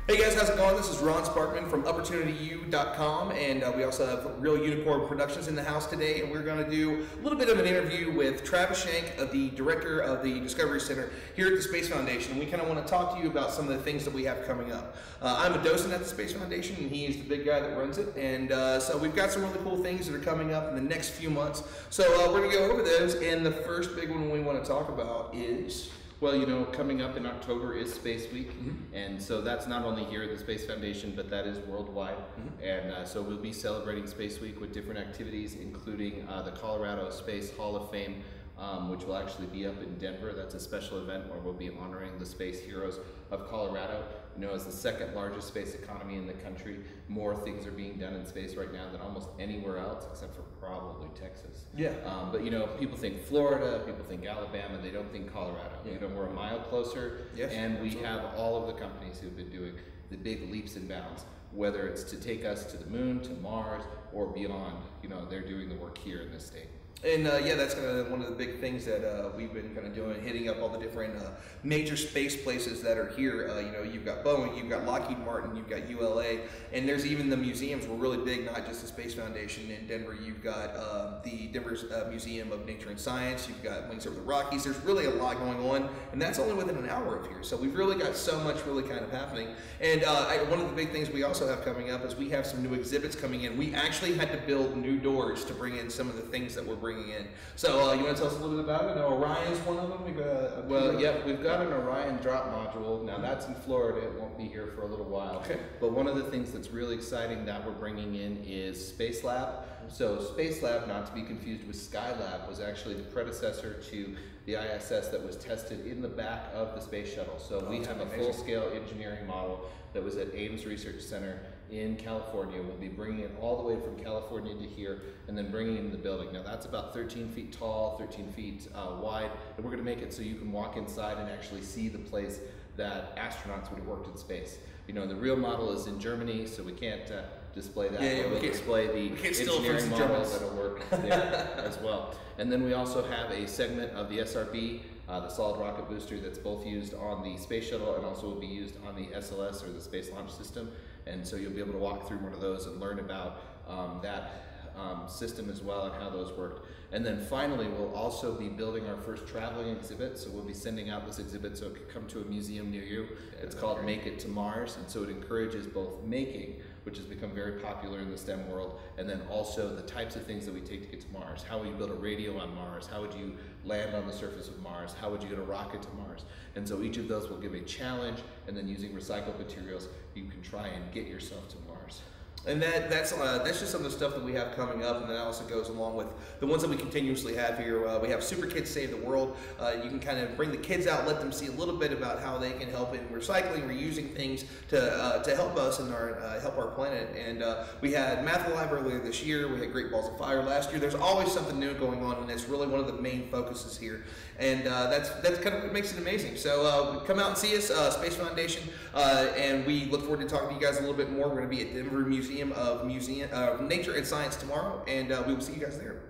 Hey guys, how's it going? This is Ron Sparkman from UpportunityU.com, and we also have Real Unicorn Productions in the house today, and we're going to do a little bit of an interview with Travis Shank, the director of the Discovery Center here at the Space Foundation. And we kind of want to talk to you about some of the things that we have coming up. I'm a docent at the Space Foundation, and he is the big guy that runs it, and so we've got some really cool things that are coming up in the next few months. So we're going to go over those, and the first big one we want to talk about is... Well, you know, coming up in October is Space Week, and so that's not only here at the Space Foundation, but that is worldwide. And so we'll be celebrating Space Week with different activities, including the Colorado Space Hall of Fame, which will actually be up in Denver. That's a special event where we'll be honoring the space heroes of Colorado. You know, as the second largest space economy in the country, more things are being done in space right now than almost anywhere else, except for probably Texas. Yeah. But you know, people think Florida, people think Alabama, they don't think Colorado. Yeah. You know, we're a mile closer, yes, and we absolutely. have all of the companies who've been doing the big leaps and bounds, whether it's to take us to the moon, to Mars, or beyond. You know, they're doing the work here in this state. And yeah, that's kind of one of the big things that we've been kind of doing, hitting up all the different major space places that are here. You know, you've got Boeing, you've got Lockheed Martin, you've got ULA, and there's even the museums were really big, not just the Space Foundation in Denver. You've got the Denver's Museum of Nature and Science, you've got Wings Over the Rockies. There's really a lot going on, and that's only within an hour of here. So we've really got so much really kind of happening. And one of the big things we also have coming up is we have some new exhibits coming in. We actually had to build new doors to bring in some of the things that we're bringing in. So you want to tell us a little bit about it? Now, Orion's one of them. Well, yeah, we've got an Orion drop module. Now that's in Florida. It won't be here for a little while. Okay. But one of the things that's really exciting that we're bringing in is Space Lab. So Space Lab, not to be confused with Skylab, was actually the predecessor to the ISS that was tested in the back of the space shuttle. So we have a full-scale engineering model that was at Ames Research Center in California. We'll be bringing it all the way from California to here and then bringing it into the building. Now that's about 13 feet tall, 13 feet wide, and we're going to make it so you can walk inside and actually see the place that astronauts would have worked in space. You know, the real model is in Germany, so we can't display that. Yeah, we'll display the engineering model that'll work there as well. And then we also have a segment of the SRB, the solid rocket booster, that's both used on the space shuttle and also will be used on the SLS, or the Space Launch System. And so you'll be able to walk through one of those and learn about that system as well and how those worked. And then finally, we'll also be building our first traveling exhibit. So we'll be sending out this exhibit so it can come to a museum near you. It's called Make It to Mars. And so it encourages both making, which has become very popular in the STEM world, and then also the types of things that we take to get to Mars. How would you build a radio on Mars? How would you land on the surface of Mars? How would you get a rocket to Mars? And so each of those will give a challenge, and then using recycled materials, you can try and get yourself to Mars. And that's just some of the stuff that we have coming up, and that also goes along with the ones that we continuously have here. We have Super Kids Save the World. You can kind of bring the kids out, let them see a little bit about how they can help in recycling, reusing things to help us and help our planet. And we had Math Alive earlier this year. We had Great Balls of Fire last year. There's always something new going on, and it's really one of the main focuses here. And that's kind of what makes it amazing. So come out and see us, Space Foundation, and we look forward to talking to you guys a little bit more. We're going to be at Denver Museum of Nature and Science tomorrow, and we will see you guys there.